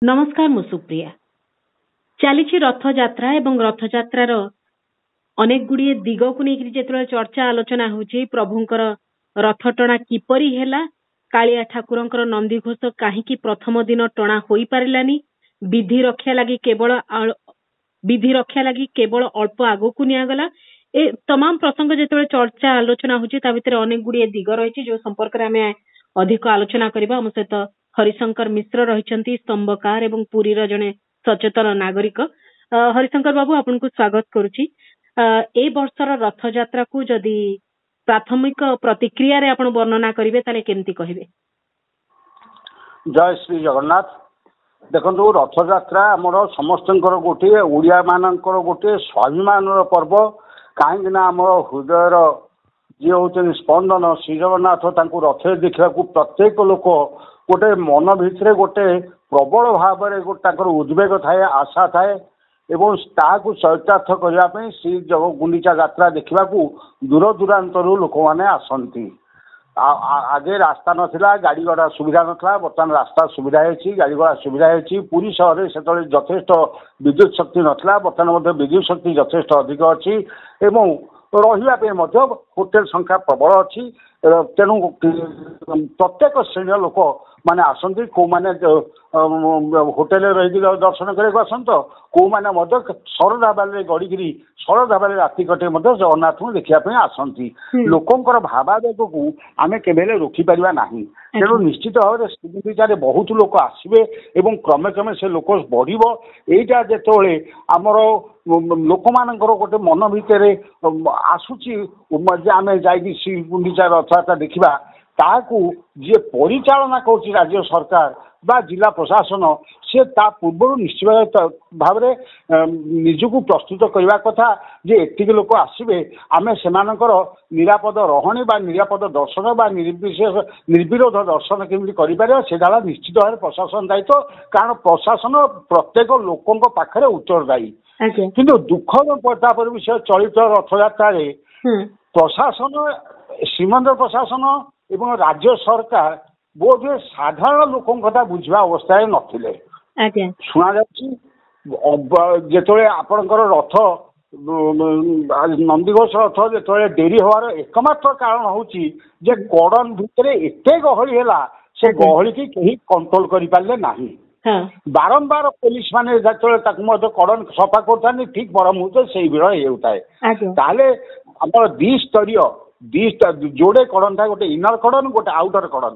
नमस्कार मु सुप्रिया चली रथयात्रा एवं रथयात्रार अनेक गुड़िए दिग को लेकर जो चर्चा आलोचना होची प्रभुंकर रथ टणा किपरि हैला कालिया ठाकुरंकर नंदीघोष कहीं प्रथम दिन टणा होई पारिलानी विधि रक्षा लगी केवल अल्प आगो को निगला ए तमाम प्रसंग जो चर्चा आलोचना होची ता भितर अनेक गुड़िए दिग रही जो संपर्क में अधिक आलोचना करबा हम सहित हरिशंकर मिश्र रही स्तंभकार एवं पुरीर जड़े सचेतन नागरिक हरिशंकर बाबू आपन को स्वागत करुची ए वर्षर रथ यात्रा को जदि प्राथमिक प्रतिक्रिया रे आपण वर्णना करिवे ताले केमती कहिवे। जय श्री जगन्नाथ। देखो रथ यात्रा आमर समस्त गोटे ओडिया मानकर गोटे स्वाभिमान पर्व कहीं आम हृदयर जी हूँ स्पंदन श्री जगन्नाथ रथ देखा प्रत्येक लोक गोटे मन भितर गोटे प्रबल भाव उद्वेग थाए आशा थाए एवं ताकू चरितार्थ करने श्री गुंडीचा यात्रा देखा दूर दूरांतर लोक मैंने आसती। आगे रास्ता नथिला गाड़ी घोड़ा सुविधा नथिला बर्तमान रास्ता सुविधा है गाड़ी घोड़ा सुविधा है पुरी सहर से यथेष्ट विद्युत शक्ति नथिला बर्तमान विद्युत शक्ति यथेष्ट अधिक अच्छी एवं रही होटेल संख्या प्रबल अच्छी तेणु प्रत्येक श्रेणी लोक माने आसंती को माने होटेल रही दर्शन करने आसत को माने शरदा बाले गड़िकी शरदा बाले राति कटे जगन्नाथ को देखापी आसती लोकंर भावावेग को आम केवेले रोकीपर ना तेणु निश्चित भाव में श्रीगुंडीचारे बहुत लोक आसवे एवं क्रमे क्रमे से लोक बढ़ यहीटा जो आमर लोक मानकर गोटे मन भितर आसूची आम जा श्रीगुंडीचा रथयात्रा देखा ताकू जी परिचालना कर राज्य सरकार बा जिला प्रशासन से ता पूर्व निश्चित भाव निजक प्रस्तुत करने कथा जे एतिक लोक आसवे आम से निरापद रहणी बा निरापद दर्शन बा निर्विशेष निर्विरोध दर्शन केमती कर निश्चित भाव प्रशासन दायित्व कारण प्रशासन प्रत्येक लोकों पाखे उत्तरदायी किंतु दुखद प्रतापर विषय चलित रथयात्रा प्रशासन श्रीमंदिर प्रशासन एवं राज्य सरकार बोध साधारण लोक कथा बुझा अवस्था नथिले शुणा जो आपणकर रथ नंदीघोष रथ जो डेरी हवार एकमात्र कारण हूँ कड़न भितर एत गहली है से गहली की कहीं कंट्रोल कर ना बारंबार पुलिस माने कड़न सफा कर ठीक पर मुहूर्त से भिड़ होता है द्विस्तरीय जोड़े कड़न था गोटे इनर कड़न गोटे आउटर कड़न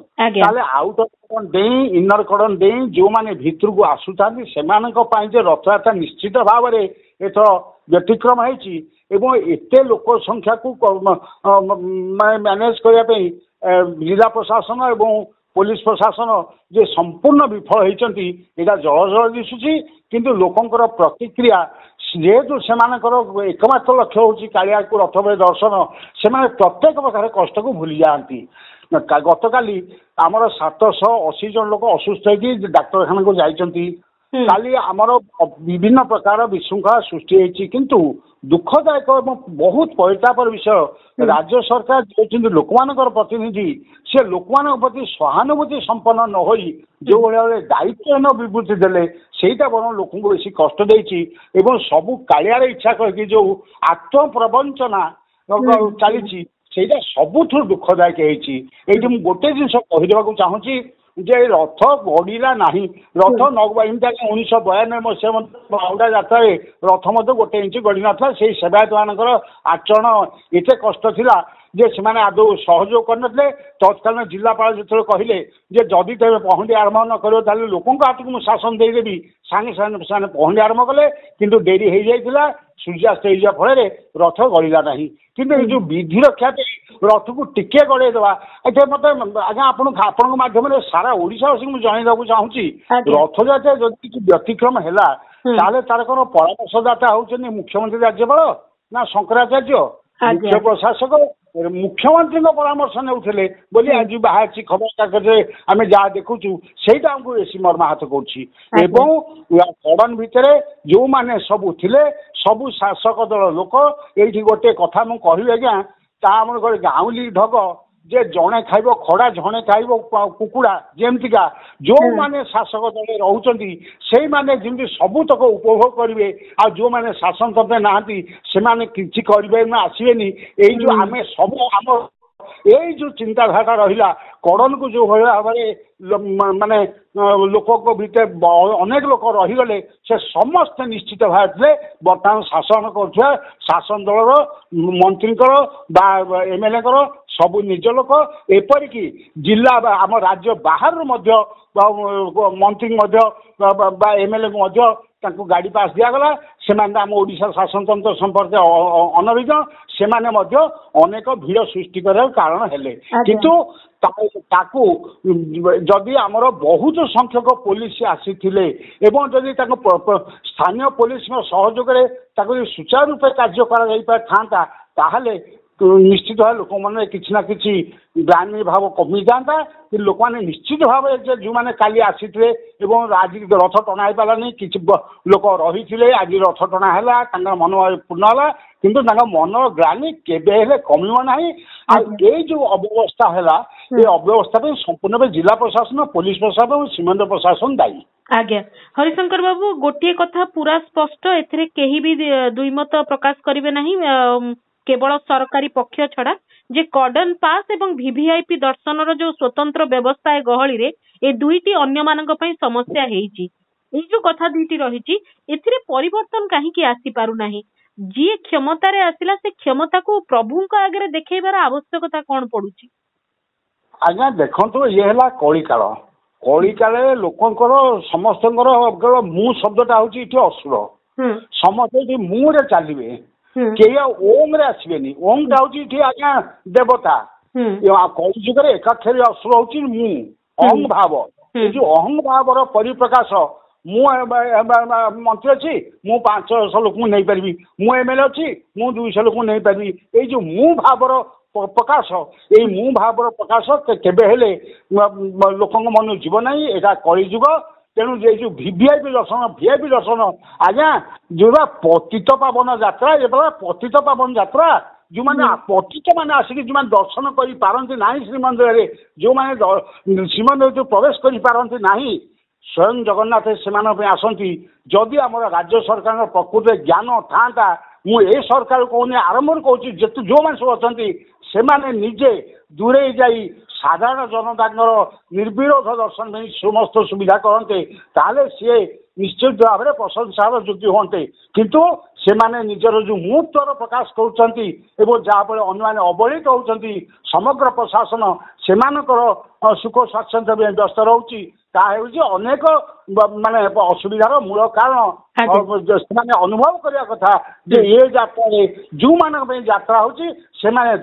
आउटर कड़न दे इनर कड़न दे जो माने भीतर को आसुता से रथयात्रा निश्चित भाव में एथर व्यतिक्रम हो एते लोक संख्या को मैनेज करने जिला प्रशासन एवं पुलिस प्रशासन जे संपूर्ण विफल होती यहाँ जल जल दिशुची किंतु लोकंकर प्रतिक्रिया जेहेतु से एकमात्र लक्ष्य हूँ कालिया को रथ में दर्शन से प्रत्येक प्रकार कष्ट को भूली जाती। गत काली आमर 780 जन लोक असुस्थ होगी डाक्तखाना को जाइछंती काली आमर विभिन्न प्रकार विशृंखला सृष्टि होती किंतु दुखदायक एवं बहुत परितापर विषय राज्य सरकार जो लोक प्रतिनिधि से लोक प्रति सहानुभूति संपन्न न हो जो भाई दायित्वहीन विवृत्ति देले सेटा बर लोक बेस कष्ट देती सबू कालियार इच्छा करके जो आत्म प्रवंचना चली सबुठ दुखदायक होती गोटे जिन कहीदेक चाहूँगी जे रथ गड़िला ना रथ 1992 मसीहा बाहुड़ा यात्रा रथ मत गोटे इंच गड़ी नाला से सेवायत मानकर आचरण एत कष्ट थिला जे से आदौ सहयोग करनते तत्कालीन जिलापाल जो कहले जे जदि तेज पहंडी आरंभ न कर लोकों हाथ को शासन देदेवी सागे सागे पहंडी आरंभ कले किंतु डेरी हो जाता सूर्यास्त हो फल रथ गड़िला ना कि जो विधि रक्षा रथ को टिके गड़ेदवा ये मत आज्ञा आपण माध्यम सारा ओडिशावासी को जनइवाक चाहूँगी रथयात्रा जब किसी व्यतिक्रम है तार कौन परामर्शदाता होती मुख्यमंत्री राज्यपाल ना शंकराचार्य मुख्य प्रशासक मुख्यमंत्री परामर्श ने बोली आज बाहर खबर कागज आम जहाँ देखु से आमको बेसी मर्माहत कड़न भितर जो मैंने सबू थिले सबू शासक दल लोक ये गोटे कथा मुझे कहि आज्ञा ता गोटे गाँवली ढग जे जड़े खाइब खड़ा जड़े खाइब कुकुड़ा जमतीका जो माने शासक दल रोचंती से माने जमी सबुतक उपभोग करेंगे आ जो माने शासन तंत्र नहांती से माने किछि करिबे ना आसीबेनी एई जो आमे सब आम यही जो चिंताधारा रहा कड़न को जो भाव माने लोक भितर अनेक लोक रहीगले से समस्त निश्चित भाव में बर्तमान शासन कर शासन दल मंत्री एमएलए सबू निज लोक एपरिक जिला आम राज्य बाहर मंत्री एमएलए को गाड़ी पास दिगला से आम ओडिशा शासन तंत्र संपर्क अनभिज्ञ से अनेक भीड़ सृष्टि कर कारण हेले किंतु ताकू जदि आमर बहुत संख्यक पुलिस आसी एवं जदि स्थानीय पुलिस सहयोग सुचारू रूपे कार्य करा ताहले निश्चित भाव लोक मैंने किसी ना कि ग्रामी भाव कमी जाता कि लोक मैंने निश्चित भाव जो मैंने काली आसी आज रथ टणा हो पारानी कि लोक रही आज रथ टणा है मनोभाव पूर्ण है किंतु मन ग्रामी केबे कमिव ना ये जो अव्यवस्था है ये अव्यवस्था संपूर्ण जिला प्रशासन पुलिस प्रशासन और सीमांत प्रशासन दायी। आज्ञा हरिशंकर बाबू गोटे कथा पूरा स्पष्ट एथिरे केही भी दुईमत प्रकाश करिवे नाही केवल सरकारी पक्ष छड़ा जे कॉर्डन पास एवं वीवीआईपी दर्शन रो जो स्वतंत्र व्यवस्था है गहली रे ए दुईटी अन्य मानक पई समस्या हेइची ए जो कथा दुईटी रहिची एथिरे परिवर्तन काहे की आसी पारु नाही जी क्षमता रे आसिला से क्षमता को प्रभु को आगे देखैबार आवश्यकता कोन पडुची। आज्ञा देखंतु ये हला कली काल लोकंकर समस्तंकर केवल मु शब्दटा होची इठी असुर समस्त मु रे चलिबे के ओम रे आसबेनी ओम टा आज्ञा देवता कई जुग एकाक्षरी असुर हूँ मु अहं भाव जो अहं भाव परिप्रकाश मु मंत्री अच्छी मु 500 लोक नहीं पारि मु एमएलए अच्छी मु 200 लोक नहीं पारि ये जो मु भावर प्रकाश ये मु भावर प्रकाश केबे हेले लोक मन जीव ना यहाँ कलिजुग तेणु ये जो वीवीआईपी दर्शन आज्ञा जो पतित पावन यात्रा ये पतित पावन यात्रा जो मैंने पतित मैंने आसिक जो दर्शन कर पारती ना श्रीमंदिर जो मैंने श्रीमंदिर जो प्रवेश कर पारती ना स्वयं जगन्नाथ से आसती जदि आम राज्य सरकार प्रकृत ज्ञान था मुझे सरकार कहूनी आरंभ कहूँ जो मैंने सब अच्छा से निजे दूरे जाई साधारण जनता निर्विरोध दर्शन में समस्त सुविधा करते ताले सी निश्चित भाव में प्रशंसार योग्य हमें किंतु से माने निजर जो मुहूर्तर प्रकाश कर जहाँफल अन्य अवहेलित होती समग्र प्रशासन से सुख स्वाच्छंद्य व्यस्त रोचे अनेक माने असुविधार मूल कारण अनुभव करने कथा ये यात्रा जो मान यात्रा होती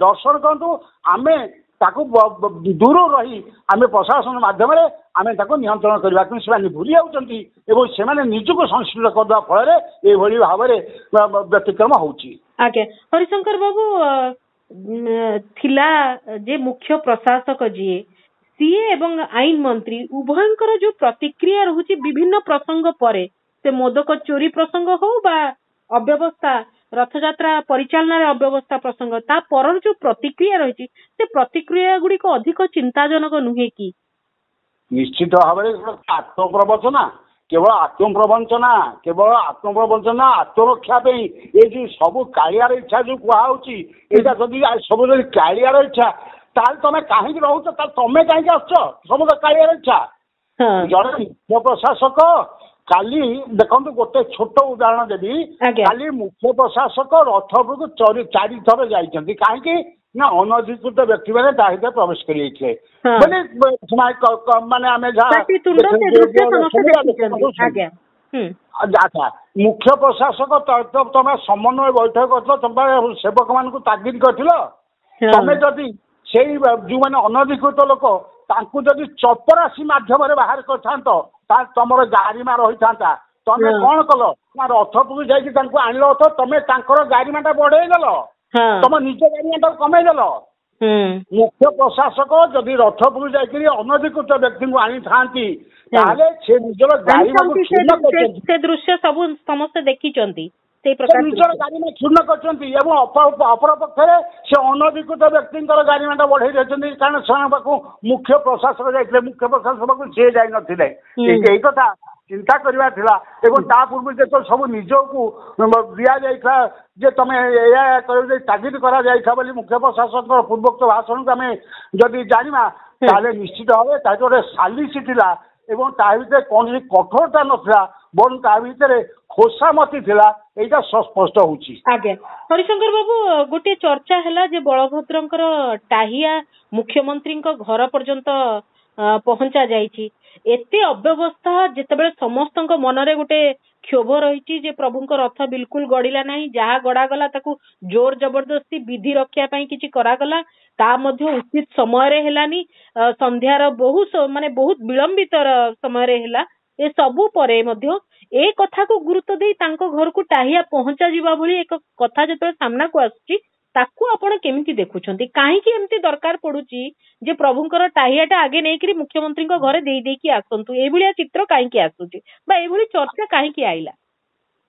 दर्शन करूँ आम दूर रही आम प्रशासन मध्यम आम नियंत्रण करने से भूली जाऊँच निजक संस्कृत करदे फल ये भाव व्यतिक्रम होची। आज्ञा हरिशंकर बाबू थिला जे मुख्य प्रशासक जी सीए एवं आईन मंत्री उभयंकर जो प्रतिक्रिया रहुची विभिन्न प्रसंग परे से मोदक चोरी प्रसंग हो बा अव्यवस्था रथयात्रा परिचालना अव्यवस्था प्रसंग ता पर जो प्रतिक्रिया रही से प्रतिक्रिया गुड़ी को अधिक चिंताजनक नुहे कि निश्चित भाव आत्मप्रवचना केवल आत्मप्रवंचना आत्मरक्षा ये जो सब कालियार इच्छा जो कहुच्छी यहाँ जदि सब कालियार इच्छा तुम कहीं रोच तुम कहीं आस सब कालियार इच्छा जड़े मुख्य प्रशासक काली देखो गोटे छोट उदाहरण देवी काली मुख्य प्रशासक रथपुर चारि थर जाइछन्ति काहेकि ना अनधिकृत व्यक्ति मैंने ताहिते प्रवेश करिए माने आमे अच्छा मुख्य प्रशासक तुम समन्वय बैठक कर तुम सेवक मान तागिद कर तुम जदि से जो मैंने अनधिकृत लोक तांकु जदि चपरासी माध्यम बाहर कर तुम गारिमा रही था तुम कौन कल रथपुर जाकि आनिल तुम गारिमाटा बढ़ेगल तुम निज गारिमाटा कमेदेल मुख्य प्रशासक जदि रथपुर जाकि अनधिकृत व्यक्ति को आनी था से निजर गारिमा दृश्य सब समस्त देखी ନିଜର ଗାରିମା କ୍ଷୁଣ୍ଣ କରିଛନ୍ତି ଏବଂ ଅପର ପକ୍ଷରେ ସେ ଅନଧିକୃତ ବ୍ୟକ୍ତିଙ୍କର ଗାରିମାଟା ବଢେଇ ଦେଇଛନ୍ତି। କାରଣ ସେମାନଙ୍କ ପାଖକୁ ମୁଖ୍ୟ ପ୍ରଶାସକ ଯାଇଥିଲେ, ମୁଖ୍ୟ ପ୍ରଶାସକ ପାଖକୁ ସିଏ ଯାଇନଥିଲେ। ଏଇ କଥା ଚିନ୍ତା କରିବା ଥିଲା। ଏବଂ ତା ପୂର୍ବରୁ ଯେତେବେଳେ ସବୁ ନିଜକୁ ଦିଆଯାଇଥିଲା ଯେ ତମେ ଏଇଆ ତାଗିଦ କରାଯାଇଥିଲା ବୋଲି ମୁଖ୍ୟ ପ୍ରଶାସକଙ୍କର ପୂର୍ବୋକ୍ତ ଭାଷଣକୁ ଆମେ ଯଦି ଜାଣିବା ତାହେଲେ ନିଶ୍ଚିତ ଭାବେ ତା ଗୋଟେ ସାଲିସି ଥିଲା ଏବଂ ତା ଭିତରେ କୌଣସି କଠୋରତା ନଥିଲା, ବରଂ ତା ଭିତରେ ଖୋସାମତି ଥିଲା। ଏଇଟା ସ୍ପଷ୍ଟ ହଉଛି। ଆଜ୍ଞା ହରିଶଙ୍କର ବାବୁ, ଗୋଟିଏ ଚର୍ଚ୍ଚା ହେଲା ଯେ ବଳଭଦ୍ରଙ୍କର ଟାହିଆ ମୁଖ୍ୟମନ୍ତ୍ରୀଙ୍କ ଘର ପର୍ଯ୍ୟନ୍ତ ପହଞ୍ଚା ଯାଇଛି। ଏତେ ଅବ୍ୟବସ୍ଥା ଯେତେବେଳେ ସମସ୍ତଙ୍କ ମନରେ ଗୋଟେ କ୍ଷୋଭ ରହିଛି ଯେ ପ୍ରଭୁଙ୍କ ରଥ ବିଲକୁଲ ଗଡିଲା ନାହିଁ, ଯାହା ଗଡାଗଲା ତାକୁ ଜୋର ଜବରଦସ୍ତି ବିଧି ରଖିବା ପାଇଁ କିଛି କରାଗଲା, ତା ମଧ୍ୟ ଉଚିତ ସମୟରେ ହେଲାନି, ସନ୍ଧ୍ୟାର ବହୁତ ବିଳମ୍ବିତ ସମୟରେ ହେଲା। ଏ ସବୁ ପରେ ମଧ୍ୟ ଏ କଥାକୁ ଗୁରୁତ୍ୱ ଦେଇ ତାଙ୍କ ଘରକୁ ଟାହିଆ ପହଞ୍ଚା ଯିବା ଭଳି ଏକ କଥା ଯେତେବେଳେ ସାମ୍ନାକୁ ଆସୁଛି, ତାକୁ ଆପଣ କେମିତି ଦେଖୁଛନ୍ତି? କାହିଁକି ଏମିତି ଦରକାର ପଡୁଛି ଯେ ପ୍ରଭୁଙ୍କର ଟାହିଆଟା ଆଗେ ନେଇକରି ମୁଖ୍ୟମନ୍ତ୍ରୀଙ୍କ ଘରେ ଦେଇକି ଆସନ୍ତୁ? ଏଇଭଳିଆ ଚିତ୍ର କାହିଁକି ଆସୁଛି ବା ଏଇଭଳି ଚର୍ଚ୍ଚା କାହିଁକି ଆଇଲା?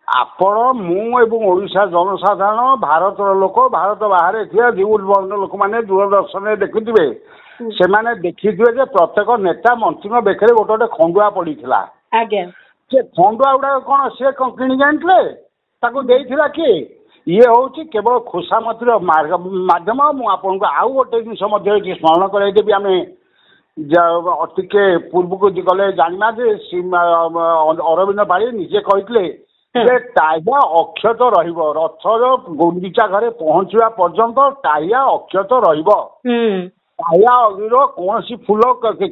ଆପଣ, ମୁଁ ଏବଂ ଓଡ଼ିଶା ଜନସାଧାରଣ, ଭାରତର ଲୋକ, ଭାରତ ବାହାରେ ଥିବା ଯେଉଁ ଲୋକମାନେ ଦୂରଦର୍ଶନରେ ଦେଖୁଥିବେ, ସେମାନେ ଦେଖିଥିବେ ଯେ ପ୍ରତ୍ୟେକ ନେତା ମନ୍ତ୍ରୀଙ୍କ ବେକରେ ଗୋଟେ ଗୋଟେ ଖଣ୍ଡୁଆ ପଡିଥିଲା। ଆଜ୍ଞା। ସେ ଖଣ୍ଡୁଆ ଗୁଡାକ କଣ ସିଏ କିଣିକି ଆଣିଥିଲେ? ତାକୁ ଦେଇଥିଲା କିଏ? ଇଏ ହଉଛି କେବଳ ଖୋସାମତିର ମାଧ୍ୟମ। ମୁଁ ଆପଣଙ୍କୁ ଆଉ ଗୋଟେ ଜିନିଷ ମଧ୍ୟ ଏଠି ସ୍ମରଣ କରାଇଦେବି। ଆମେ ଟିକେ ପୂର୍ବକୁ ଗଲେ ଜାଣିବା ଯେ ଅରବିନ୍ଦ ପାଢୀ ନିଜେ କହିଥିଲେ ଯେ ଟାହିଆ ଅକ୍ଷତ ରହିବ, ରଥର ଗୁଣ୍ଡିଚା ଘରେ ପହଞ୍ଚିବା ପର୍ଯ୍ୟନ୍ତ ଟାହିଆ ଅକ୍ଷତ ରହିବ। ଟାହିଆର କୌଣସି ଫୁଲ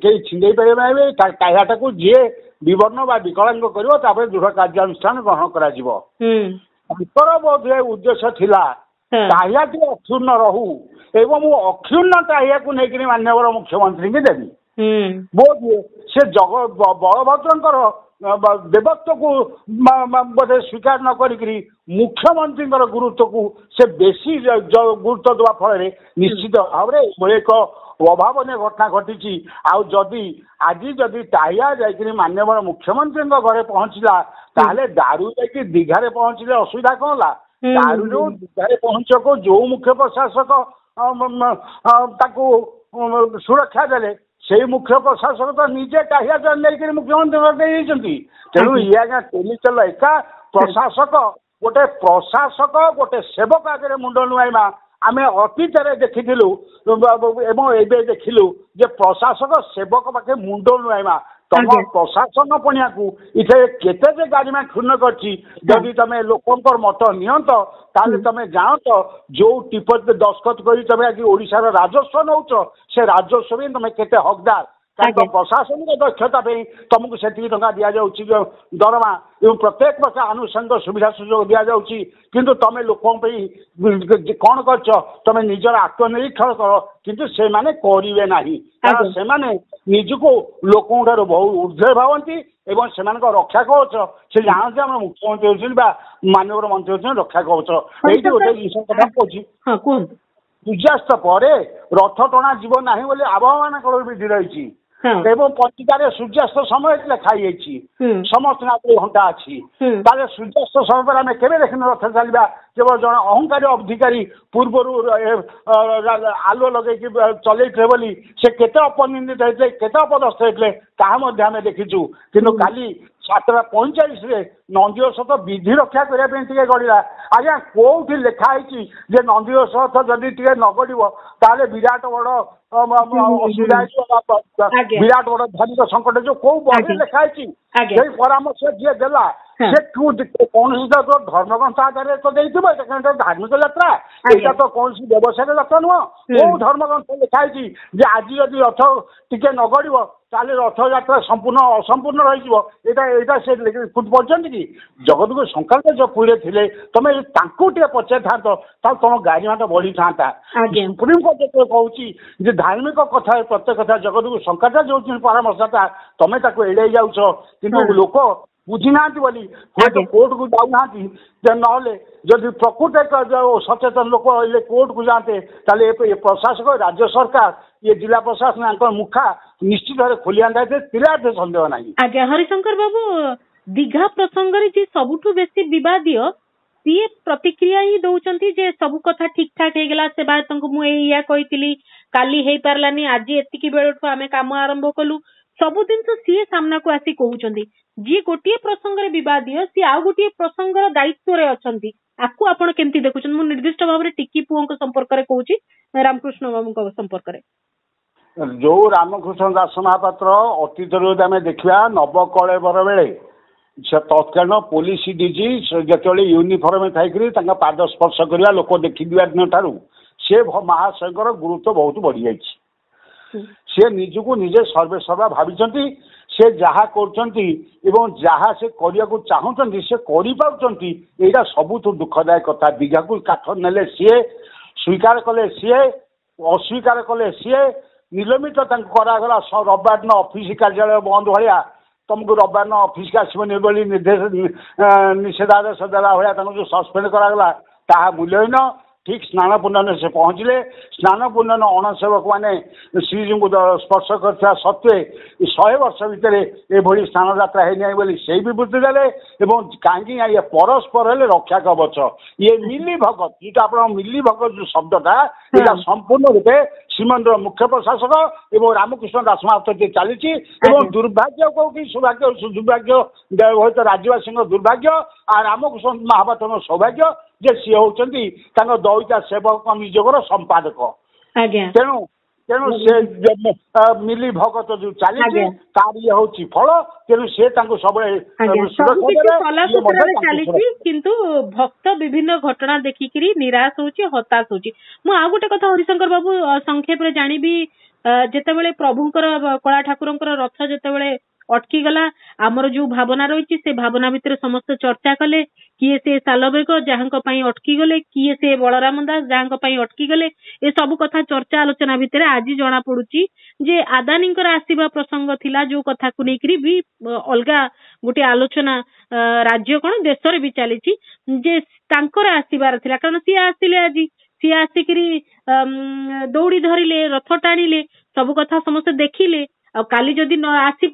କେହି ଛିଣ୍ଡେଇ ପାରିବେ ନାହିଁ। ଟାହିଆଟାକୁ ଯିଏ ବିବର୍ଣ୍ଣ ବା ବିକଳାଙ୍ଗ କରିବ ତାପରେ ଦୃଢ କାର୍ଯ୍ୟାନୁଷ୍ଠାନ ଗ୍ରହଣ କରାଯିବ। ତାଙ୍କର ବୋଧହୁଏ ଉଦ୍ଦେଶ୍ୟ ଥିଲା ଟାହିଆଟି ଅକ୍ଷୁର୍ଣ୍ଣ ରହୁ ଏବଂ ମୁଁ ଅକ୍ଷୁର୍ଣ୍ଣ ଟାହିଆକୁ ନେଇକରି ମାନ୍ୟବର ମୁଖ୍ୟମନ୍ତ୍ରୀଙ୍କୁ ଦେବି। ବୋଧହୁଏ ସେ ବଳଭଦ୍ରଙ୍କର ଦେବତ୍ୱକୁ ବୋଧେ ସ୍ୱୀକାର ନ କରିକିରି ମୁଖ୍ୟମନ୍ତ୍ରୀଙ୍କର ଗୁରୁତ୍ୱକୁ ସେ ବେଶୀ ଗୁରୁତ୍ୱ ଦେବା ଫଳରେ ନିଶ୍ଚିତ ଭାବରେ ଏଭଳି ଏକ ଅଭାବନୀୟ ଘଟଣା ଘଟିଛି। ଆଉ ଯଦି ଟାହିଆ ଯାଇକରି ମାନ୍ୟବର ମୁଖ୍ୟମନ୍ତ୍ରୀଙ୍କ ଘରେ ପହଞ୍ଚିଲା, ତାହେଲେ ଦାରୁ ଯାଇକି ଦୀଘାରେ ପହଞ୍ଚିଲେ ଅସୁବିଧା କଣ ହେଲା? ଦାରୁରୁ ଦୀଘାରେ ପହଞ୍ଚିବାକୁ ଯୋଉ ମୁଖ୍ୟ ପ୍ରଶାସକ ତାକୁ ସୁରକ୍ଷା ଦେଲେ, ସେଇ ମୁଖ୍ୟ ପ୍ରଶାସକ ତ ନିଜେ ଟାହିଆ ନେଇକରି ମୁଖ୍ୟମନ୍ତ୍ରୀଙ୍କ ଦେଇଛନ୍ତି। ତେଣୁ ଇଏ ଆଜ୍ଞା ଟେଲିଚଲ ଏକା ପ୍ରଶାସକ ଗୋଟେ ସେବକ ଆଗରେ ମୁଣ୍ଡ ନୁଆଇମା ଆମେ ଅତୀତରେ ଦେଖିଥିଲୁ ଏବଂ ଏବେ ଦେଖିଲୁ ଯେ ପ୍ରଶାସକ ସେବକ ପାଖେ ମୁଣ୍ଡ ନୁଆଇମା। ତମ ପ୍ରଶାସନ ପଣିଆକୁ ଏଠାରେ କେତେ ଯେ ଗାରିମା କ୍ଷୁଣ୍ଣ କରିଛି, ଯଦି ତମେ ଲୋକଙ୍କର ମତ ନିଅନ୍ତ ତାହେଲେ ତମେ ଜାଣନ୍ତ ଯୋଉ ଟିପସ ଦସ୍ତଖତ କରି ତମେ ଆଜି ଓଡ଼ିଶାର ରାଜସ୍ୱ ନଉଛ, ସେ ରାଜସ୍ୱ ବି ତମେ କେତେ ହକଦାର। କାରଣ ପ୍ରଶାସନିକ ଦକ୍ଷତା ପାଇଁ ତମକୁ ସେତିକି ଟଙ୍କା ଦିଆଯାଉଛି ଦରମା ଏବଂ ପ୍ରତ୍ୟେକ ପ୍ରକାର ଆନୁଷଙ୍ଗିକ ସୁବିଧା ସୁଯୋଗ ଦିଆଯାଉଛି। କିନ୍ତୁ ତମେ ଲୋକଙ୍କ ପାଇଁ କଣ କରୁଛ? ତମେ ନିଜର ଆତ୍ମନିରୀକ୍ଷଣ କର। କିନ୍ତୁ ସେମାନେ କରିବେ ନାହିଁ, କାରଣ ସେମାନେ ନିଜକୁ ଲୋକଙ୍କ ଠାରୁ ବହୁ ଉର୍ଦ୍ଧ୍ୱ ଭାବନ୍ତି ଏବଂ ସେମାନଙ୍କ ରକ୍ଷା କବଚ ସେ ଜାଣନ୍ତି ଆମର ମୁଖ୍ୟମନ୍ତ୍ରୀ ହେଉଛନ୍ତି ବା ମାନ୍ୟବର ମନ୍ତ୍ରୀ ହେଉଛନ୍ତି ରକ୍ଷା କବଚ। ଏଇଠି ଗୋଟେ ଜିନିଷ କଥା କହୁଛି, ସୂର୍ଯ୍ୟାସ୍ତ ପରେ ରଥ ଟଣା ଯିବ ନାହିଁ ବୋଲି ଆବହମାନଙ୍କର ବିଧି ରହିଛି ଏବଂ ପଞ୍ଚିକାରେ ସୂର୍ଯ୍ୟାସ୍ତ ସମୟ ଲେଖା ହେଇଯାଇଛି। ସମସ୍ତଙ୍କ ହାତରେ ଘଣ୍ଟା ଅଛି। ତାହେଲେ ସୂର୍ଯ୍ୟାସ୍ତ ସମୟ ପରେ ଆମେ କେବେ ଦେଖିନୁ ରଥ ଚାଲିବା? କେବଳ ଜଣେ ଅହଙ୍କାରୀ ଅଧିକାରୀ ପୂର୍ବରୁ ଆଲୁଅ ଲଗେଇକି ଚଲେଇଥିଲେ ବୋଲି ସେ କେତେ ଅପନିନ୍ଦିତ ହେଇଥିଲେ, କେତେ ଅପଦସ୍ଥ ହେଇଥିଲେ ତାହା ମଧ୍ୟ ଆମେ ଦେଖିଛୁ। କିନ୍ତୁ କାଲି 7:45 ନନ୍ଦିଘୋଷ ରଥ ବିଧି ରକ୍ଷା କରିବା ପାଇଁ ଟିକେ ଗଡ଼ିଲା। ଆଜ୍ଞା କୋଉଠି ଲେଖା ହେଇଛି ଯେ ନନ୍ଦିଘୋଷ ରଥ ଯଦି ଟିକେ ନ ଗଡ଼ିବ ତାହେଲେ ବିରାଟ ବଡ ଅସୁବିଧା ହେଇଯିବ, ବିରାଟ ବଡ ଧାର୍ମିକ ସଙ୍କଟ ଯୋଉ କୋଉ ବହିରେ ଲେଖା ହେଇଛି? ସେଇ ପରାମର୍ଶ ଯିଏ ଦେଲା ସେ କୌଣସି ଧର୍ମଗ୍ରନ୍ଥ ଆଧାରରେ ତ ଦେଇଥିବ। ଏଇଟା ଧାର୍ମିକ ଯାତ୍ରା, ଏଇଟା ତ କୌଣସି ବ୍ୟବସାୟିକ ଯାତ୍ରା ନୁହଁ। କୋଉ ଧର୍ମଗ୍ରନ୍ଥ ଲେଖା ହେଇଛି ଯେ ଆଜି ଯଦି ରଥ ଟିକେ ନ ଗଡ଼ିବ ତାହେଲେ ରଥଯାତ୍ରା ସମ୍ପୂର୍ଣ୍ଣ ଅସମ୍ପୂର୍ଣ୍ଣ ରହିଯିବ? ଏଇଟା ସେ ପଢିଛନ୍ତି କି? ଜଗତଗୁରୁ ଶଙ୍କରାଚାର୍ଯ୍ୟ ଯୋଉ ପୁରୀରେ ଥିଲେ, ତମେ ତାଙ୍କୁ ଟିକେ ପଚାରିଥାନ୍ତ ତାହେଲେ ତମ ଗାରିମାଟା ବଢିଥାନ୍ତା। ସୁପ୍ରିମକୋର୍ଟ ଯେତେବେଳେ କହୁଛି ଯେ ଧାର୍ମିକ କଥା ପ୍ରତ୍ୟେକ କଥା ଜଗତଗୁରୁ ଶଙ୍କରାଚାର୍ଯ୍ୟ ହେଉଛନ୍ତି ପରାମର୍ଶଦାତା, ତମେ ତାକୁ ଏଡେଇ ଯାଉଛ। କିନ୍ତୁ ଲୋକ ବୁଝିନାହାନ୍ତି ବୋଲି ହୁଏତ କୋର୍ଟକୁ ଯାଉନାହାନ୍ତି। ନହେଲେ ଯଦି ପ୍ରକୃତ ସଚେତନ ଲୋକ ରହିଲେ କୋର୍ଟକୁ ଯାଆନ୍ତେ ତାହେଲେ ଏ ପ୍ରଶାସକ, ରାଜ୍ୟ ସରକାର, ଇଏ ଜିଲ୍ଲା ପ୍ରଶାସନ ତାଙ୍କର ମୁଖା ନିଶ୍ଚିତ ଭାବରେ ଖୋଲିଆନ୍ତା, ପିଲାରେ ସନ୍ଦେହ ନାହିଁ। ଆଜ୍ଞା ହରିଶଙ୍କର ବାବୁ, ଦୀଘା ପ୍ରସଙ୍ଗରେ ଯେ ସବୁଠୁ ବେଶୀ ବିବାଦୀୟ सी प्रतिक्रिया ही दौरान जे सब कथा ठीक ठाक होगा सेवायत को मुझे कही काली हो पारानी आज एतिकी बेलू आम कम आरंभ कलु सब जिन सी सामना को आसी कहते जी गोटे प्रसंग बदीय सी आउ गोटे प्रसंग दायित्व आपको आपण केमती देखुं मु निर्दिष्ट भाव में टिकी पुओं संपर्क में कहूँ रामकृष्ण बाबू संपर्क में जो रामकृष्ण दास महापात्र अतीत आम देखा नवकलेवर बेले तत्कालीन पुलिस डीजी जो यूनिफर्म थी पाद स्पर्श करवा लोक देखा दिन ठार से महाशय गुरुत्व बहुत बढ़ी जाइए सी निजक निजे सर्वे सर्वा भावी से जहा जहा से करने को चाहते से कर सबुठ दुखदायक कथा दीघा को काठ नेले सी स्वीकार कले सी अस्वीकार कले सी निलंबित करागला रविवार दिन ऑफिस कार्यालय बंद भाया तुमको रविवार ऑफिस के आसबनी बोली निर्देश निषेधादेश देला भाया जो सस्पेंड करागला ताहा मूल्यहीन ठीक स्नान पूर्णन से पहुंचले स्नान पूर्णन अणसेवक मैंने श्रीजी को स्पर्श कर सत्वे 100 वर्ष भितर ये स्नान यात्रा है से विवृत्ति देले कहीं ये परस्पर रक्षा कवच ये मिली भगत जो आप मिली भगत जो शब्दटा यहाँ संपूर्ण रूपे श्रीमंदिर मुख्य प्रशासक एवं रामकृष्ण दास महापात्र चली दुर्भाग्य को कि सौभाग्य दुर्भाग्य हूँ राज्यवासी दुर्भाग्य आ रामकृष्ण महापात्र सौभाग्य जे सी होती दईता सेवक निजोगर संपादक तेणु तेणु से मिली भगत जो चली तार ये हूँ फल तेणु से सब किंतु भक्त विभिन्न घटना देखिकी निराश होची हताश होची मु आ गोटे कथा हरिशंकर बाबू संक्षेप रे जानिबी जेतेबेले प्रभुंकर कला ठाकुरंकर रथ जेतेबेले अटकी गला आमर जो भावना रही से भावना भितर समस्त चर्चा कले किए से सालवेग जहां अटकी गले किए से बलराम दास जहां अटकी गले ए सब कथा चर्चा आलोचना भितर आज जना पड़ुची जे आदानी आसीबा प्रसंग थिला जो कथा को लेकरी भी अलगा गोटे आलोचना राज्य कौन देश रे भी चली जे तांकर आसीबार थिला कारण सी आसिले आज सी आसिकरी दौड़ी धरिले रथ टाणिले सब कथा समस्त देखिले काली जदि न आसी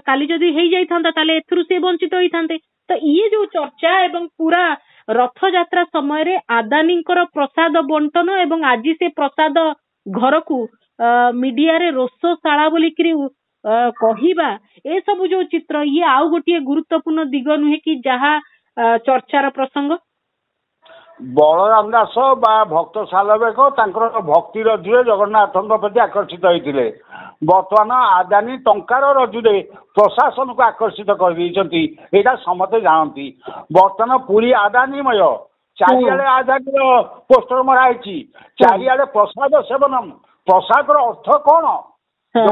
काली जदि हो जाइथांता ताले एथुरु से वंचित होइथांते तो ये जो चर्चा एवं पूरा रथ यात्रा समय रे आदानींकर प्रसाद बंटन एवं आज से प्रसाद घर को मीडिया रे रोषशाला बोलिकरी कहिबा ए सब जो चित्र ये आउ गोटे गुरुत्वपूर्ण दिग नुहे कि जहा चर्चार प्रसंग बलराम दास भक्त सालवेग भक्ति रजुरे जगन्नाथ प्रति आकर्षित होते बर्तमान आदानी टंकार रजुरे प्रशासन को आकर्षित कर समस्ते जानती बर्तमान पूरी आदानीमय चारिआडे आदानी पोस्टर मराई चारिआडे प्रसाद सेवन प्रसाद अर्थ कौन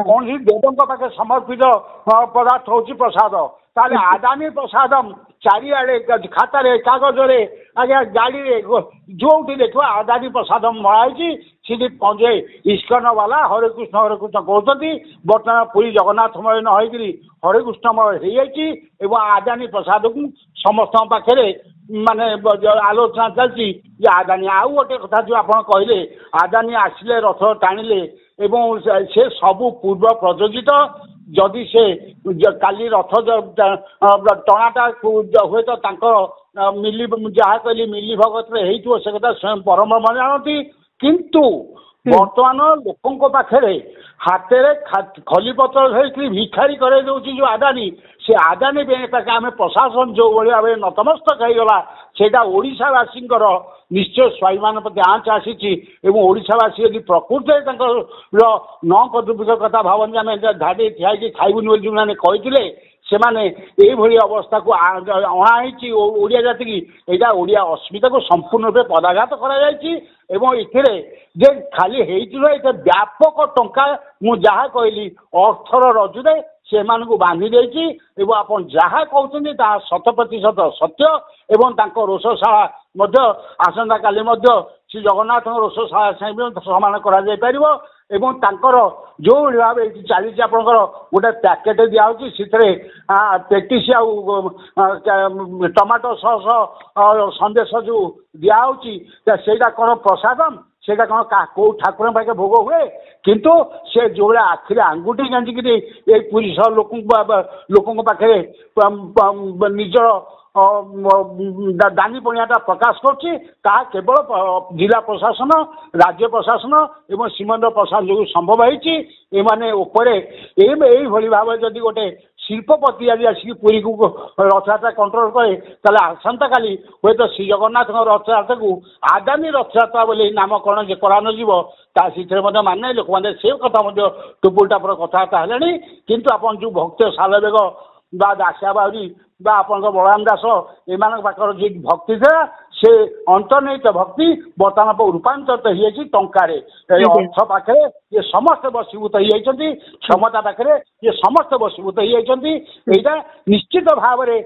कौन देवों पाखे समर्पित पदार्थ हूँ प्रसाद ताले आदानी प्रसादम चारिआडे खाता कागज आज्ञा गाड़ी जो देखो आदानी प्रसादम मराई सी पंजे इस्कन वाला हरे कृष्ण कहते बर्तमान पूरी जगन्नाथमय न होगी हरे कृष्णमय हो आदानी प्रसाद को समस्त पाखे माने आलोचना चलती आदानी आउ गोटे कथा जो आप कहले आदानी आसिले रथ टाणिले एवं से सबू पूर्व प्रयोजित जदि से काली रथ टणाटा हुए तो मिली जहाँ कहली मिली भगत से कथा स्वयं परम जानती किंतु बर्तमान लोकों पाखे हाथ खली पत्र धरिकी भिखारी कर जो आदानी से आदानी आम प्रशासन जो भाव नतमस्तक होगा सेटा ओडिशावासी निश्चय स्वाभिमान प्रति आँच आसी ओडिशावासी यदि प्रकृत न कर्तृपक्ष कथा भावना आम धाड़ी ठिया खाइबुनि जो मैंने कहते से अवस्था को अणाई ओडिया जाति की यहाँ ओडिया अस्मिता को संपूर्ण रूपे पदाघात कर खाली होते व्यापक टंका मुझा कहली अर्थर रजुरे से बांधी देती आप जहाँ कहते शत प्रतिशत सत्य एवं रोषशाला आसंता काली श्री जगन्नाथ रोषशाला सामान कर जो भाव चली आप गोटे पैकेट दिखाई से पेटिस टमाटो सस संदेश जो दिखाई कौन प्रसादम से कौ ठाकुर पाखे भोग हुए किंतु से जो आखिरी आंगुठी गांजिकी पुलिस लोकों पाखे निजर ଦାନି ପଣିଆଟା ପ୍ରକାଶ କରୁଛି ତାହା କେବଳ ଜିଲ୍ଲା ପ୍ରଶାସନ ରାଜ୍ୟ ପ୍ରଶାସନ ଏବଂ ସୀମାନ୍ତ ପ୍ରଶାସନ ଯୋଗୁଁ ସମ୍ଭବ ହେଇଛି। ଏମାନେ ଉପରେ ଏଇଭଳି ଭାବରେ ଯଦି ଗୋଟେ ଶିଳ୍ପପତି ଆଜି ଆସିକି ପୁରୀକୁ ରଥଯାତ୍ରା କଣ୍ଟ୍ରୋଲ କରେ ତାହେଲେ ଆସନ୍ତାକାଲି ହୁଏତ ଶ୍ରୀ ଜଗନ୍ନାଥଙ୍କ ରଥଯାତ୍ରାକୁ ଆଦାନୀ ରଥଯାତ୍ରା ବୋଲି ନାମକରଣ ଯେ କରାନଯିବ ତା ସେଥିରେ ମଧ୍ୟ ମାନେ ଲୋକମାନେ ସେ କଥା ମଧ୍ୟ ଟୁପୁଲ ଟାପର କଥାବାର୍ତ୍ତା ହେଲେଣି। କିନ୍ତୁ ଆପଣ ଯୋଉ ଭକ୍ତ ସାଲବେଗ ବା ଦାସିଆ ବାଉରୀ ବା ଆପଣଙ୍କ ବଳରାମ ଦାସ ଏମାନଙ୍କ ପାଖରେ ଯୋଉ ଭକ୍ତି ଥିଲା ସେ ଅନ୍ତର୍ନିହିତ ଭକ୍ତି ବର୍ତ୍ତମାନ ରୂପାନ୍ତରିତ ହେଇଯାଇଛି ଟଙ୍କାରେ। ଅର୍ଥ ପାଖରେ ଇଏ ସମସ୍ତେ ବଶୀଭୂତ ହେଇଯାଇଛନ୍ତି, କ୍ଷମତା ପାଖରେ ଇଏ ସମସ୍ତେ ବଶୀଭୂତ ହେଇଯାଇଛନ୍ତି। ଏଇଟା ନିଶ୍ଚିତ ଭାବରେ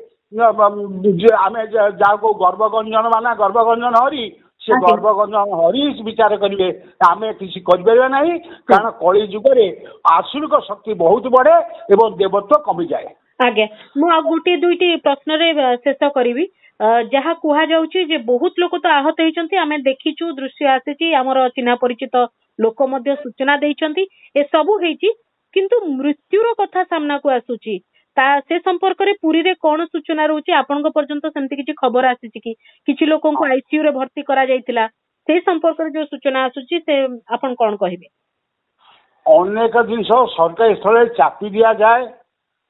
ଆମେ ଯାହାକୁ ଗର୍ବଗଞ୍ଜନ ମାନେ ଗର୍ବଗଞ୍ଜନ ହରି ସେ ଗର୍ବଗଞ୍ଜନ ହରି ବିଚାର କରିବେ, ଆମେ କିଛି କରିପାରିବା ନାହିଁ। କାରଣ କଳି ଯୁଗରେ ଆସୁରିକ ଶକ୍ତି ବହୁତ ବଢେ ଏବଂ ଦେବତ୍ୱ କମିଯାଏ। ଆଜ୍ଞା, ମୁଁ ଆଉ ଗୋଟିଏ ଦୁଇଟି ପ୍ରଶ୍ନରେ ଶେଷ କରିବି। ଯାହା କୁହାଯାଉଛି ଯେ ବହୁତ ଲୋକ ତ ଆହତ ହେଇଛନ୍ତି, ଆମେ ଦେଖିଛୁ, ଦୃଶ୍ୟ ଆସିଛି, ଆମର ଚିହ୍ନା ପରିଚିତ ଲୋକ ମଧ୍ୟ ସୂଚନା ଦେଇଛନ୍ତି ଏସବୁ ହେଇଛି, କିନ୍ତୁ ମୃତ୍ୟୁର କଥା ସାମ୍ନାକୁ ଆସୁଛି। ସେ ସମ୍ପର୍କରେ ପୁରୀରେ କଣ ସୂଚନା ରହୁଛି? ଆପଣଙ୍କ ପର୍ଯ୍ୟନ୍ତ ସେମିତି କିଛି ଖବର ଆସିଛି କି? କିଛି ଲୋକଙ୍କୁ ଆଇସିୟୁ ରେ ଭର୍ତ୍ତି କରାଯାଇଥିଲା, ସେଇ ସମ୍ପର୍କରେ ଯୋଉ ସୂଚନା ଆସୁଛି ସେ ଆପଣ କଣ କହିବେ? ଅନେକ ଜିନିଷ ସରକାରୀ ସ୍ଥଳରେ ଚାପି ଦିଆଯାଏ।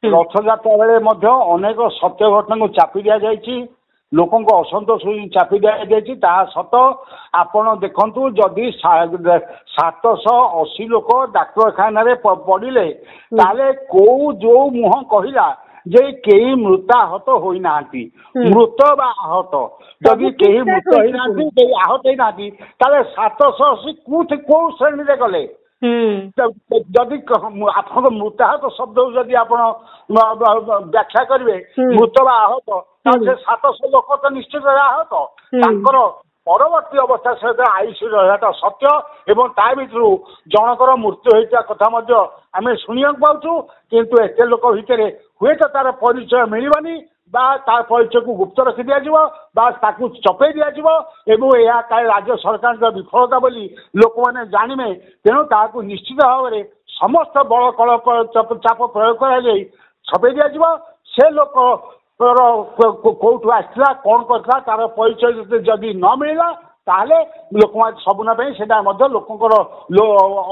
ରଥଯାତ୍ରା ବେଳେ ମଧ୍ୟ ଅନେକ ସତ୍ୟ ଘଟଣାକୁ ଚାପି ଦିଆଯାଇଛି, ଲୋକଙ୍କ ଅସନ୍ତୋଷ ଚାପି ଦିଆଯାଇଛି। ତାହା ସତ ଆପଣ ଦେଖନ୍ତୁ, ଯଦି 780 ଲୋକ ଡାକ୍ତରଖାନାରେ ପଡ଼ିଲେ ତାହେଲେ ଯୋଉ ମୁହଁ କହିଲା ଯେ କେହି ମୃତାହତ ହୋଇନାହାନ୍ତି, ମୃତ ବା ଆହତ, ଯଦି କେହି ମୃତ ହେଇନାହାନ୍ତି କେହି ଆହତ ହେଇନାହାନ୍ତି ତାହେଲେ 780 କୋଉ ଶ୍ରେଣୀରେ ଗଲେ? ଯଦି ଆପଣଙ୍କ ମୃତାହତ ଶବ୍ଦ ଯଦି ଆପଣ ବ୍ୟାଖ୍ୟା କରିବେ ମୃତ ବା ଆହତ, ତାହେଲେ 700 ଲୋକ ତ ନିଶ୍ଚିତ ଆହତ। ତାଙ୍କର ପରବର୍ତ୍ତୀ ଅବସ୍ଥା ସହିତ ଆଇସିୟୁ ରହିବାଟା ସତ୍ୟ ଏବଂ ତା ଭିତରୁ ଜଣଙ୍କର ମୃତ୍ୟୁ ହେଇଥିବା କଥା ମଧ୍ୟ ଆମେ ଶୁଣିବାକୁ ପାଉଛୁ। କିନ୍ତୁ ଏତେ ଲୋକ ଭିତରେ ହୁଏତ ତାର ପରିଚୟ ମିଳିବନି ବା ତା ପରିଚୟକୁ ଗୁପ୍ତ ରଖି ଦିଆଯିବ ବା ତାକୁ ଚପେଇ ଦିଆଯିବ ଏବଂ ଏହା କାଳେ ରାଜ୍ୟ ସରକାରଙ୍କ ବିଫଳତା ବୋଲି ଲୋକମାନେ ଜାଣିବେ। ତେଣୁ ତାହାକୁ ନିଶ୍ଚିତ ଭାବରେ ସମସ୍ତ ବଳ କଳ ଚାପ ପ୍ରୟୋଗ କରାଯାଇ ଛପେଇ ଦିଆଯିବ। ସେ ଲୋକ କୋଉଠୁ ଆସିଥିଲା, କଣ କରିଥିଲା, ତାର ପରିଚୟ ଯଦି ନ ମିଳିଲା ତାହେଲେ ଲୋକମାନେ ସବୁଦିନ ପାଇଁ ସେଟା ମଧ୍ୟ ଲୋକଙ୍କର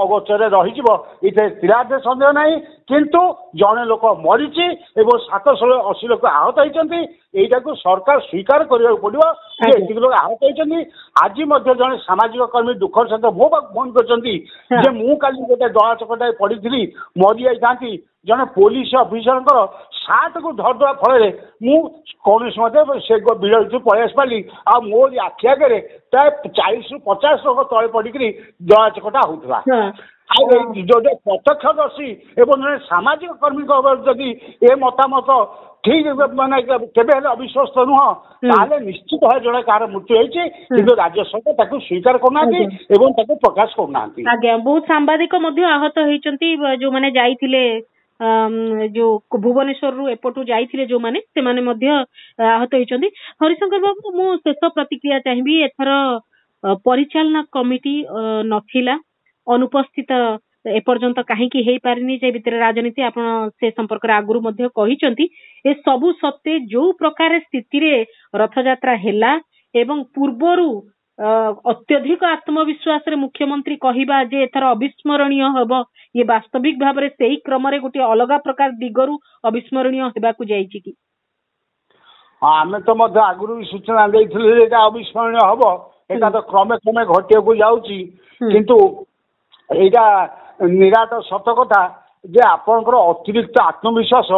ଅଗୋଚରରେ ରହିଯିବ। ଏଥିରେ ତିଳାର୍ଦ୍ଧ ସନ୍ଦେହ ନାହିଁ। କିନ୍ତୁ ଜଣେ ଲୋକ ମରିଛି ଏବଂ 780 ଲୋକ ଆହତ ହେଇଛନ୍ତି, ଏଇଟାକୁ ସରକାର ସ୍ୱୀକାର କରିବାକୁ ପଡିବ ଯେ ଏତିକି ଲୋକ ଆହତ ହେଇଛନ୍ତି। ଆଜି ମଧ୍ୟ ଜଣେ ସାମାଜିକ କର୍ମୀ ଦୁଃଖର ସହିତ ମୋ ପାଖକୁ ଫୋନ କରିଛନ୍ତି ଯେ ମୁଁ କାଲି ଗୋଟେ ଦଳା ଚକଟାରେ ପଡିଥିଲି, ମରି ଯାଇଥାନ୍ତି। ଜଣେ ପୋଲିସ ଅଫିସରଙ୍କର ସାର୍ଟକୁ ଧରିଦେବା ଫଳରେ ମୁଁ କୌଣସି ମଧ୍ୟ ସେ ବିଳକୁ ପଳେଇ ଆସିପାରିଲି। ଆଉ ମୋର ଆଖି ଆଗରେ ପ୍ରାୟ 40ରୁ 50 ଲୋକ ତଳେ ପଡିକିରି ଦଳା ଚକଟା ହଉଥିଲା। ଆଉ ଯୋଉ ପ୍ରତ୍ୟକ୍ଷଦର୍ଶୀ ଏବଂ ଜଣେ ସାମାଜିକ କର୍ମୀଙ୍କ ଯଦି ଏ ମତାମତ ଠିକ ମାନେ କେବେ ହେଲେ ଅବିଶ୍ଵସ୍ତ ନୁହଁ, ତାହେଲେ ନିଶ୍ଚିତ ଭାବେ ଜଣେ କାହାର ମୃତ୍ୟୁ ହେଇଛି, କିନ୍ତୁ ରାଜ୍ୟ ସରକାର ତାକୁ ସ୍ୱୀକାର କରୁନାହାନ୍ତି ଏବଂ ତାକୁ ପ୍ରକାଶ କରୁନାହାନ୍ତି। ଆଜ୍ଞା, ବହୁତ ସାମ୍ବାଦିକ ମଧ୍ୟ ଆହତ ହେଇଛନ୍ତି, ଯୋଉମାନେ ଯାଇଥିଲେ ଯୋଉ ଭୁବନେଶ୍ୱରରୁ ଏପଟୁ ଯାଇଥିଲେ ଯୋଉମାନେ, ସେମାନେ ମଧ୍ୟ ଆହତ ହେଇଛନ୍ତି। ହରିଶଙ୍କର ବାବୁ, ମୁଁ ଶେଷ ପ୍ରତିକ୍ରିୟା ଚାହିଁବି। ଏଥର ପରିଚାଳନା କମିଟି ନଥିଲା, ଅନୁପସ୍ଥିତ ଏପର୍ଯ୍ୟନ୍ତ କାହିଁକି ହେଇପାରିନି, ସେ ଭିତରେ ରାଜନୀତି, ଆପଣ ସେ ସମ୍ପର୍କରେ ଆଗରୁ ମଧ୍ୟ କହିଛନ୍ତି। ଏ ସବୁ ସତ୍ତ୍ୱେ ଯୋଉ ପ୍ରକାର ସ୍ଥିତିରେ ରଥଯାତ୍ରା ହେଲା ଏବଂ ପୂର୍ବରୁ ଅତ୍ୟଧିକ ଆତ୍ମବିଶ୍ୱାସରେ ମୁଖ୍ୟମନ୍ତ୍ରୀ କହିବା ଯେ ଏଥର ଅବିସ୍ମରଣୀୟ ହେବ, ଇଏ ବାସ୍ତବିକ ଭାବରେ ସେଇ କ୍ରମରେ ଗୋଟିଏ ଅଲଗା ପ୍ରକାର ଦିଗରୁ ଅବିସ୍ମରଣୀୟ ହେବାକୁ ଯାଇଛି କି? ହଁ, ଆମେ ତ ମଧ୍ୟ ଆଗରୁ ବି ସୂଚନା ଦେଇଥିଲୁ ଯେ ଏଇଟା ଅବିସ୍ମରଣୀୟ ହବ। ଏଇଟା ତ କ୍ରମେ କ୍ରମେ ଘଟିବାକୁ ଯାଉଛି। କିନ୍ତୁ ଏଇଟା ନିରାଟ ସତ କଥା ଯେ ଆପଣଙ୍କର ଅତିରିକ୍ତ ଆତ୍ମବିଶ୍ୱାସ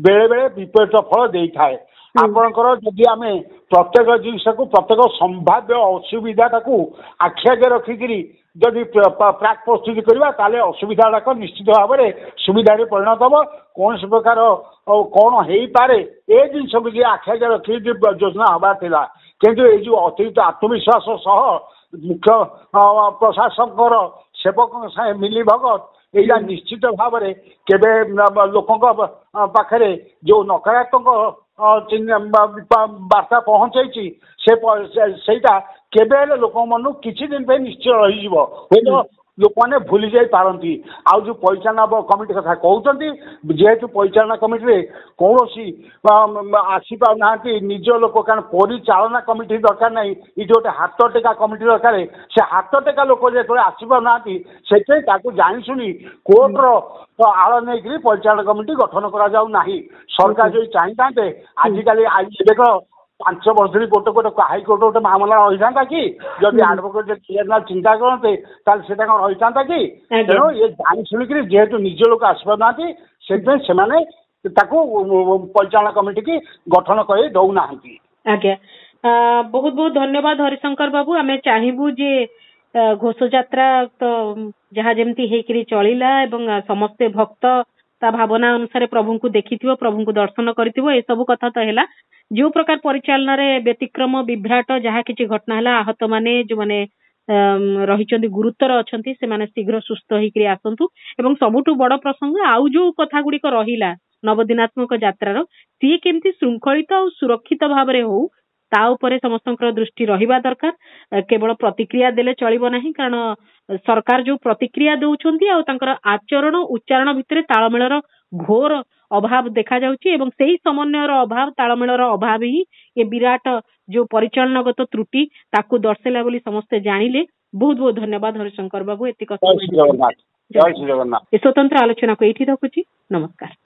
ବେଳେ ବେଳେ ବିପରୀତ ଫଳ ଦେଇଥାଏ। ଆପଣଙ୍କର ଯଦି ଆମେ ପ୍ରତ୍ୟେକ ଜିନିଷକୁ, ପ୍ରତ୍ୟେକ ସମ୍ଭାବ୍ୟ ଅସୁବିଧାଟାକୁ ଆଖି ଆଗରେ ରଖିକିରି ଯଦି ପ୍ରାକ୍ ପ୍ରସ୍ତୁତି କରିବା ତାହେଲେ ଅସୁବିଧା ଗୁଡାକ ନିଶ୍ଚିତ ଭାବରେ ସୁବିଧାରେ ପରିଣତ ହବ। କୌଣସି ପ୍ରକାର କଣ ହେଇପାରେ ଏ ଜିନିଷକୁ ଯିଏ ଆଖି ଆଗରେ ରଖିକି ଯୋଜନା ହବାର ଥିଲା, କିନ୍ତୁ ଏଇ ଯୋଉ ଅତିରିକ୍ତ ଆତ୍ମବିଶ୍ୱାସ ସହ ମୁଖ୍ୟ ପ୍ରଶାସକଙ୍କର ସେବକଙ୍କ ସାଙ୍ଗେ ମିଲିଭଗତ, ଏଇଟା ନିଶ୍ଚିତ ଭାବରେ କେବେ ଲୋକଙ୍କ ପାଖରେ ଯୋଉ ନକାରାତ୍ମକ ବାର୍ତ୍ତା ପହଞ୍ଚେଇଛି ସେଇଟା କେବେ ହେଲେ ଲୋକଙ୍କ ମନକୁ କିଛି ଦିନ ପାଇଁ ନିଶ୍ଚୟ ରହିଯିବ। ହୁଏତ ଲୋକମାନେ ଭୁଲି ଯାଇ ପାରନ୍ତି। ଆଉ ଯୋଉ ପରିଚାଳନା କମିଟି କଥା କହୁଛନ୍ତି, ଯେହେତୁ ପରିଚାଳନା କମିଟିରେ କୌଣସି ଆସିପାରୁନାହାନ୍ତି ନିଜ ଲୋକ, କାରଣ ପରିଚାଳନା କମିଟି ଦରକାର ନାହିଁ, ଏଇ ଯୋଉ ଗୋଟେ ହାତ ଟେକା କମିଟି ଦରକାର। ସେ ହାତ ଟେକା ଲୋକ ଯେତେବେଳେ ଆସିପାରୁନାହାନ୍ତି, ସେଥିପାଇଁ ତାକୁ ଜାଣିଶୁଣି କୋର୍ଟର ଆଳ ନେଇକରି ପରିଚାଳନା କମିଟି ଗଠନ କରାଯାଉ ନାହିଁ। ସରକାର ଯଦି ଚାହିଁଥାନ୍ତେ ଆଜିକାଲି ଏବେ 5 ବର୍ଷ ଧରି ଗୋଟେ ହାଇକୋର୍ଟ ଗୋଟେ ମାମଲା ରହିଥାନ୍ତା କି? ଯଦି ଆଡଭୋକେଟ ଜେନେରାଲ ଚିନ୍ତା କରନ୍ତେ ତାହେଲେ ସେଟା କଣ ରହିଥାନ୍ତା କି? ତେଣୁ ଏ ଜାଣି ଶୁଣିକିରି ଯେହେତୁ ନିଜ ଲୋକ ଆସିପାରୁନାହାନ୍ତି, ସେଥିପାଇଁ ସେମାନେ ତାକୁ ପରିଚାଳନା କମିଟି କି ଗଠନ କରି ଦଉନାହାନ୍ତି। ଆଜ୍ଞା, ବହୁତ ବହୁତ ଧନ୍ୟବାଦ ହରିଶଙ୍କର ବାବୁ। ଆମେ ଚାହିଁବୁ ଯେ ଘୋଷଯାତ୍ରା ତ ଯାହା ଯେମିତି ହେଇକିରି ଚଳିଲା ଏବଂ ସମସ୍ତେ ଭକ୍ତ ତା ଭାବନା ଅନୁସାରେ ପ୍ରଭୁଙ୍କୁ ଦେଖିଥିବ, ପ୍ରଭୁଙ୍କୁ ଦର୍ଶନ କରିଥିବ, ଏସବୁ କଥା ତ ହେଲା। ଯୋଉ ପ୍ରକାର ପରିଚାଳନାରେ ବ୍ୟତିକ୍ରମ ବିଭ୍ରାଟ ଯାହା କିଛି ଘଟଣା ହେଲା, ଆହତ ମାନେ ଯୋଉମାନେ ରହିଛନ୍ତି ଗୁରୁତର ଅଛନ୍ତି, ସେମାନେ ଶୀଘ୍ର ସୁସ୍ଥ ହେଇକିରି ଆସନ୍ତୁ। ଏବଂ ସବୁଠୁ ବଡ ପ୍ରସଙ୍ଗ ଆଉ ଯୋଉ କଥା ଗୁଡିକ ରହିଲା ନବଦିନାତ୍ମକ ଯାତ୍ରାର, ସିଏ କେମିତି ଶୃଙ୍ଖଳିତ ଆଉ ସୁରକ୍ଷିତ ଭାବରେ ହଉ ତା ଉପରେ ସମସ୍ତଙ୍କର ଦୃଷ୍ଟି ରହିବା ଦରକାର। କେବଳ ପ୍ରତିକ୍ରିୟା ଦେଲେ ଚଳିବ ନାହିଁ, କାରଣ ସରକାର ଯୋଉ ପ୍ରତିକ୍ରିୟା ଦଉଛନ୍ତି ଆଉ ତାଙ୍କର ଆଚରଣ ଉଚ୍ଚାରଣ ଭିତରେ ତାଳମେଳର ଘୋର ଅଭାବ ଦେଖାଯାଉଛି ଏବଂ ସେଇ ସମନ୍ୱୟର ଅଭାବ, ତାଳମେଳର ଅଭାବ ହିଁ ଏ ବିରାଟ ଯୋଉ ପରିଚାଳନାଗତ ତ୍ରୁଟି ତାକୁ ଦର୍ଶାଇଲା ବୋଲି ସମସ୍ତେ ଜାଣିଲେ। ବହୁତ ବହୁତ ଧନ୍ୟବାଦ ହରିଶଙ୍କର ବାବୁ, ଏତିକ ଜୟ ଶ୍ରୀ ଜଗନ୍ନାଥ। ଏ ସ୍ୱତନ୍ତ୍ର ଆଲୋଚନାକୁ ଏଇଠି ରଖୁଛି। ନମସ୍କାର।